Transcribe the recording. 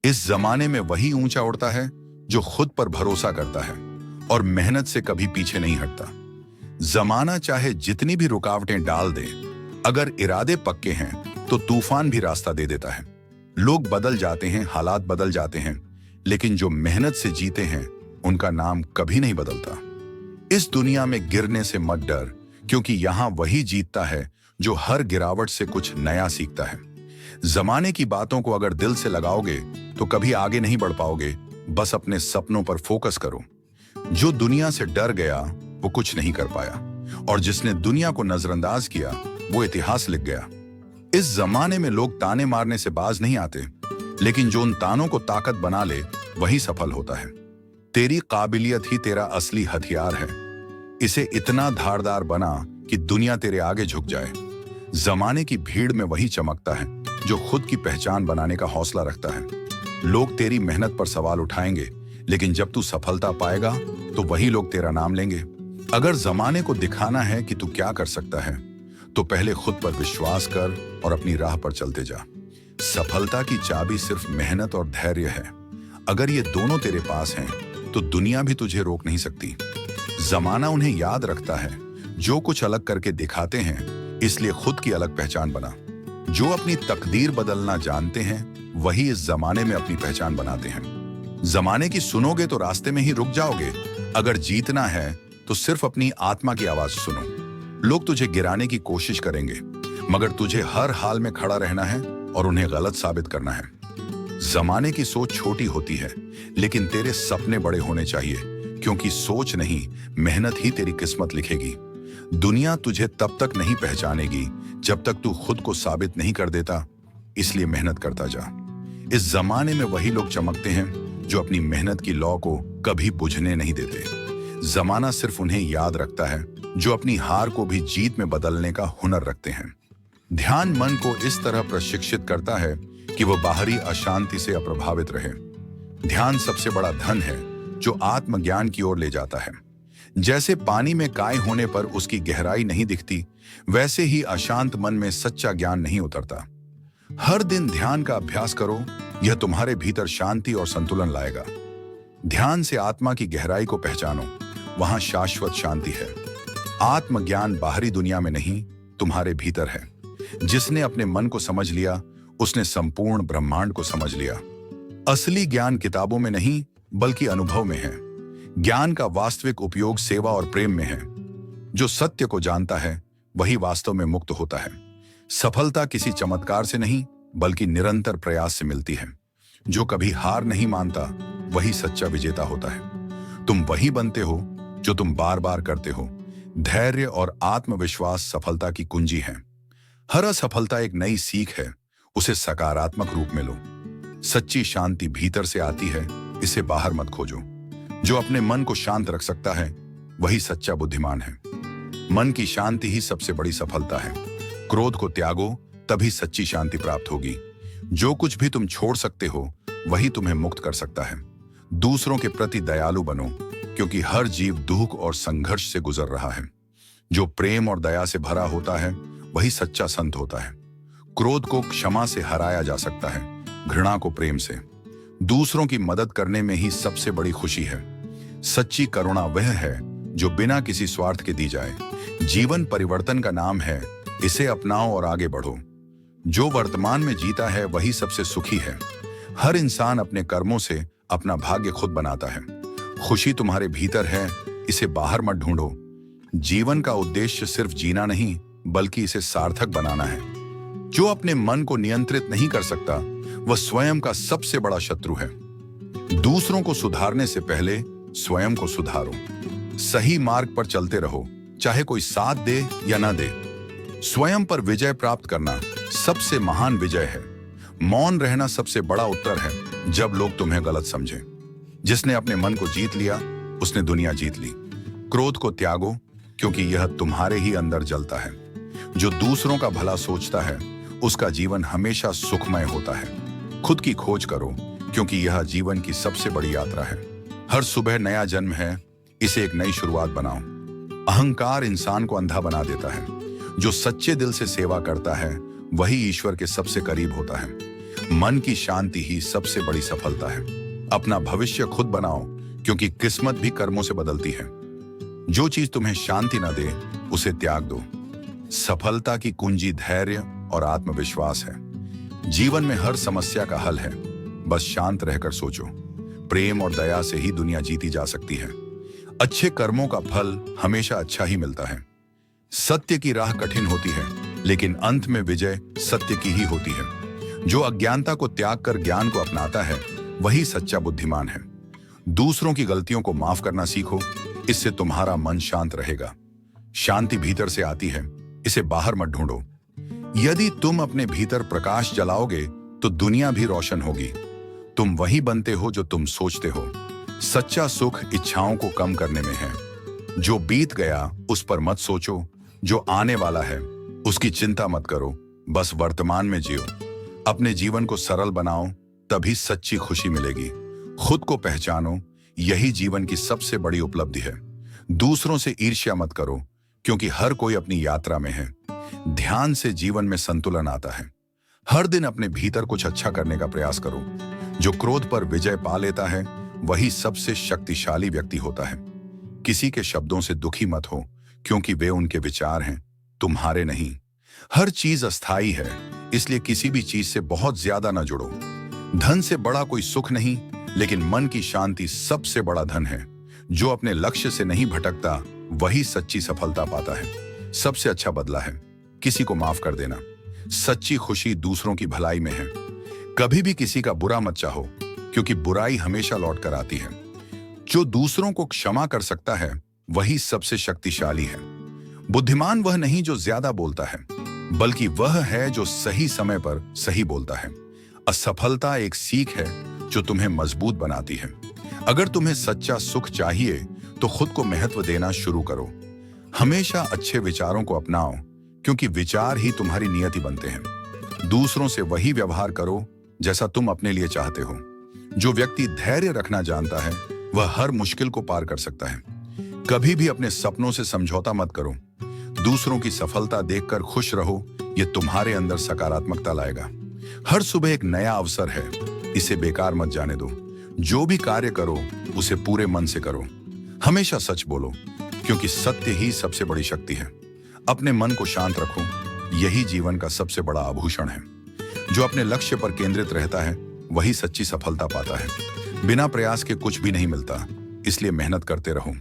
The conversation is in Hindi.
इस जमाने में वही ऊंचा उड़ता है जो खुद पर भरोसा करता है और मेहनत से कभी पीछे नहीं हटता। जमाना चाहे जितनी भी रुकावटें डाल दे, अगर इरादे पक्के हैं तो तूफान भी रास्ता दे देता है। लोग बदल जाते हैं, हालात बदल जाते हैं, लेकिन जो मेहनत से जीते हैं उनका नाम कभी नहीं बदलता। इस दुनिया में गिरने से मत डर, क्योंकि यहां वही जीतता है जो हर गिरावट से कुछ नया सीखता है। जमाने की बातों को अगर दिल से लगाओगे तो कभी आगे नहीं बढ़ पाओगे। बस अपने सपनों पर फोकस करो। जो दुनिया से डर गया वो कुछ नहीं कर पाया, और जिसने दुनिया को नजरअंदाज किया वो इतिहास लिख गया। इस जमाने में लोग ताने मारने से बाज नहीं आते, लेकिन जो उन तानों को ताकत बना ले वही सफल होता है। तेरी काबिलियत ही तेरा असली हथियार है। इसे इतना धारदार बना कि दुनिया तेरे आगे झुक जाए। जमाने की भीड़ में वही चमकता है जो खुद की पहचान बनाने का हौसला रखता है। लोग तेरी मेहनत पर सवाल उठाएंगे, लेकिन जब तू सफलता पाएगा तो वही लोग तेरा नाम लेंगे। अगर जमाने को दिखाना है कि तू क्या कर सकता है, तो पहले खुद पर विश्वास कर और अपनी राह पर चलते जा। सफलता की चाबी सिर्फ मेहनत और धैर्य है। अगर ये दोनों तेरे पास हैं, तो दुनिया भी तुझे रोक नहीं सकती। जमाना उन्हें याद रखता है जो कुछ अलग करके दिखाते हैं, इसलिए खुद की अलग पहचान बना। जो अपनी तकदीर बदलना जानते हैं वही इस जमाने में अपनी पहचान बनाते हैं। जमाने की सुनोगे तो रास्ते में ही रुक जाओगे। अगर जीतना है तो सिर्फ अपनी आत्मा की आवाज सुनो। लोग तुझे गिराने की कोशिश करेंगे, मगर तुझे हर हाल में खड़ा रहना है और उन्हें गलत साबित करना है। जमाने की सोच छोटी होती है, लेकिन तेरे सपने बड़े होने चाहिए, क्योंकि सोच नहीं, मेहनत ही तेरी किस्मत लिखेगी। दुनिया तुझे तब तक नहीं पहचानेगी जब तक तू खुद को साबित नहीं कर देता, इसलिए मेहनत करता जा। इस जमाने में वही लोग चमकते हैं जो अपनी मेहनत की लौ को कभी बुझने नहीं देते। जमाना सिर्फ उन्हें याद रखता है जो अपनी हार को भी जीत में बदलने का हुनर रखते हैं। ध्यान मन को इस तरह प्रशिक्षित करता है कि वह बाहरी अशांति से अप्रभावित रहे। ध्यान सबसे बड़ा धन है जो आत्मज्ञान की ओर ले जाता है। जैसे पानी में काय होने पर उसकी गहराई नहीं दिखती, वैसे ही अशांत मन में सच्चा ज्ञान नहीं उतरता। हर दिन ध्यान का अभ्यास करो, यह तुम्हारे भीतर शांति और संतुलन लाएगा। ध्यान से आत्मा की गहराई को पहचानो, वहां शाश्वत शांति है। आत्मज्ञान बाहरी दुनिया में नहीं, तुम्हारे भीतर है। जिसने अपने मन को समझ लिया, उसने संपूर्ण ब्रह्मांड को समझ लिया। असली ज्ञान किताबों में नहीं, बल्कि अनुभव में है। ज्ञान का वास्तविक उपयोग सेवा और प्रेम में है। जो सत्य को जानता है वही वास्तव में मुक्त होता है। सफलता किसी चमत्कार से नहीं, बल्कि निरंतर प्रयास से मिलती है। जो कभी हार नहीं मानता वही सच्चा विजेता होता है। तुम वही बनते हो जो तुम बार बार करते हो। धैर्य और आत्मविश्वास सफलता की कुंजी है। हर असफलता एक नई सीख है, उसे सकारात्मक रूप में लो। सच्ची शांति भीतर से आती है, इसे बाहर मत खोजो। जो अपने मन को शांत रख सकता है वही सच्चा बुद्धिमान है। मन की शांति ही सबसे बड़ी सफलता है। क्रोध को त्यागो, तभी सच्ची शांति प्राप्त होगी। जो कुछ भी तुम छोड़ सकते हो वही तुम्हें मुक्त कर सकता है। दूसरों के प्रति दयालु बनो, क्योंकि हर जीव दुख और संघर्ष से गुजर रहा है। जो प्रेम और दया से भरा होता है वही सच्चा संत होता है। क्रोध को क्षमा से हराया जा सकता है, घृणा को प्रेम से। दूसरों की मदद करने में ही सबसे बड़ी खुशी है। सच्ची करुणा वह है जो बिना किसी स्वार्थ के दी जाए। जीवन परिवर्तन का नाम है, इसे अपनाओ और आगे बढ़ो। जो वर्तमान में जीता है वही सबसे सुखी है। हर इंसान अपने कर्मों से अपना भाग्य खुद बनाता है। खुशी तुम्हारे भीतर है, इसे बाहर मत ढूंढो। जीवन का उद्देश्य सिर्फ जीना नहीं, बल्कि इसे सार्थक बनाना है। जो अपने मन को नियंत्रित नहीं कर सकता वह स्वयं का सबसे बड़ा शत्रु है। दूसरों को सुधारने से पहले स्वयं को सुधारो। सही मार्ग पर चलते रहो, चाहे कोई साथ दे या ना दे। स्वयं पर विजय प्राप्त करना सबसे महान विजय है। मौन रहना सबसे बड़ा उत्तर है जब लोग तुम्हें गलत समझें। जिसने अपने मन को जीत लिया उसने दुनिया जीत ली। क्रोध को त्यागो, क्योंकि यह तुम्हारे ही अंदर जलता है। जो दूसरों का भला सोचता है उसका जीवन हमेशा सुखमय होता है। खुद की खोज करो, क्योंकि यह जीवन की सबसे बड़ी यात्रा है। हर सुबह नया जन्म है, इसे एक नई शुरुआत बनाओ। अहंकार इंसान को अंधा बना देता है। जो सच्चे दिल से सेवा करता है वही ईश्वर के सबसे करीब होता है। मन की शांति ही सबसे बड़ी सफलता है। अपना भविष्य खुद बनाओ, क्योंकि किस्मत भी कर्मों से बदलती है। जो चीज तुम्हें शांति न दे, उसे त्याग दो। सफलता की कुंजी धैर्य और आत्मविश्वास है। जीवन में हर समस्या का हल है, बस शांत रहकर सोचो। प्रेम और दया से ही दुनिया जीती जा सकती है। अच्छे कर्मों का फल हमेशा अच्छा ही मिलता है। सत्य की राह कठिन होती है, लेकिन अंत में विजय सत्य की ही होती है। जो अज्ञानता को त्याग कर ज्ञान को अपनाता है, वही सच्चा बुद्धिमान है। दूसरों की गलतियों को माफ करना सीखो, इससे तुम्हारा मन शांत रहेगा। शांति भीतर से आती है, इसे बाहर मत ढूंढो। यदि तुम अपने भीतर प्रकाश जलाओगे, तो दुनिया भी रोशन होगी। तुम वही बनते हो जो तुम सोचते हो। सच्चा सुख इच्छाओं को कम करने में है। जो बीत गया उस पर मत सोचो, जो आने वाला है उसकी चिंता मत करो, बस वर्तमान में जियो। अपने जीवन को सरल बनाओ, तभी सच्ची खुशी मिलेगी। खुद को पहचानो, यही जीवन की सबसे बड़ी उपलब्धि है। दूसरों से ईर्ष्या मत करो, क्योंकि हर कोई अपनी यात्रा में है। ध्यान से जीवन में संतुलन आता है। हर दिन अपने भीतर कुछ अच्छा करने का प्रयास करो। जो क्रोध पर विजय पा लेता है, वही सबसे शक्तिशाली व्यक्ति होता है। किसी के शब्दों से दुखी मत हो, क्योंकि वे उनके विचार हैं, तुम्हारे नहीं। हर चीज अस्थायी है, इसलिए किसी भी चीज से बहुत ज्यादा न जुड़ो। धन से बड़ा कोई सुख नहीं, लेकिन मन की शांति सबसे बड़ा धन है। जो अपने लक्ष्य से नहीं भटकता, वही सच्ची सफलता पाता है। सबसे अच्छा बदला है किसी को माफ कर देना। सच्ची खुशी दूसरों की भलाई में है। कभी भी किसी का बुरा मत चाहो, क्योंकि बुराई हमेशा लौट कर आती है। जो दूसरों को क्षमा कर सकता है, वही सबसे शक्तिशाली है। बुद्धिमान वह नहीं जो ज्यादा बोलता है, बल्कि वह है जो सही समय पर सही बोलता है। असफलता एक सीख है जो तुम्हें मजबूत बनाती है। अगर तुम्हें सच्चा सुख चाहिए, तो खुद को महत्व देना शुरू करो। हमेशा अच्छे विचारों को अपनाओ, क्योंकि विचार ही तुम्हारी नियति बनते हैं। दूसरों से वही व्यवहार करो जैसा तुम अपने लिए चाहते हो। जो व्यक्ति धैर्य रखना जानता है, वह हर मुश्किल को पार कर सकता है। कभी भी अपने सपनों से समझौता मत करो। दूसरों की सफलता देखकर खुश रहो, यह तुम्हारे अंदर सकारात्मकता लाएगा। हर सुबह एक नया अवसर है, इसे बेकार मत जाने दो। जो भी कार्य करो, उसे पूरे मन से करो। हमेशा सच बोलो, क्योंकि सत्य ही सबसे बड़ी शक्ति है। अपने मन को शांत रखो, यही जीवन का सबसे बड़ा आभूषण है। जो अपने लक्ष्य पर केंद्रित रहता है, वही सच्ची सफलता पाता है। बिना प्रयास के कुछ भी नहीं मिलता, इसलिए मेहनत करते रहो।